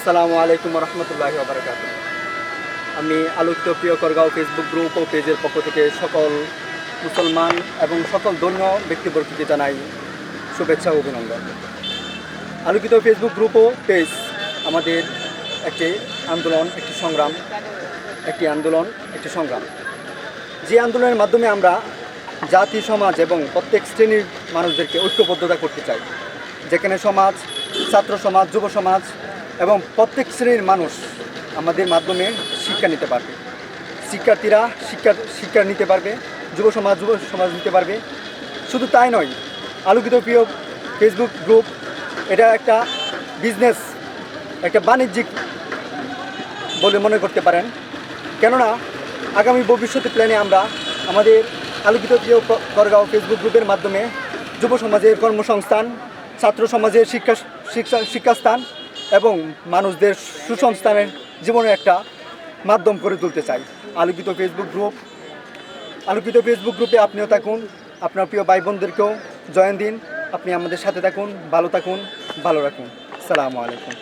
আসসালামু আলাইকুম রহমতুল্লাহি ওয়া বারাকাতুহু। আমি আলোকিত প্রিয় করগাঁও ফেসবুক গ্রুপ ও পেজের পক্ষ থেকে সকল মুসলমান এবং সকল ধর্মীয় ব্যক্তিবর্গকে জানাই শুভেচ্ছা ও অভিনন্দন। আলোকিত ফেসবুক গ্রুপ ও পেজ আমাদের একটি আন্দোলন, একটি সংগ্রাম। যে আন্দোলনের মাধ্যমে আমরা জাতি, সমাজ এবং প্রত্যেক শ্রেণীর মানুষদেরকে ঐক্যবদ্ধতা করতে চাই, যেখানে সমাজ, ছাত্র সমাজ, যুব সমাজ এবং প্রত্যেক শ্রেণীর মানুষ আমাদের মাধ্যমে শিক্ষা নিতে পারবে। শিক্ষার্থীরা শিক্ষা নিতে পারবে, যুব সমাজ নিতে পারবে। শুধু তাই নয়, আলোকিত প্রিয় ফেসবুক গ্রুপ এটা একটা বিজনেস, একটা বাণিজ্যিক বলে মনে করতে পারেন। কেননা আগামী ভবিষ্যতে প্ল্যানে আমরা আমাদের আলোকিত প্রিয় করগাঁও ফেসবুক গ্রুপের মাধ্যমে যুব সমাজের কর্মসংস্থান, ছাত্র সমাজের শিক্ষাস্থান এবং মানুষদের সুসংস্থানের জীবনে একটা মাধ্যম করে তুলতে চাই। আলোকিত ফেসবুক গ্রুপে আপনিও থাকুন, আপনার প্রিয় ভাই বোনদেরকেও জয়েন দিন। আপনি আমাদের সাথে থাকুন, ভালো থাকুন, ভালো রাখুন। আসসালামু আলাইকুম।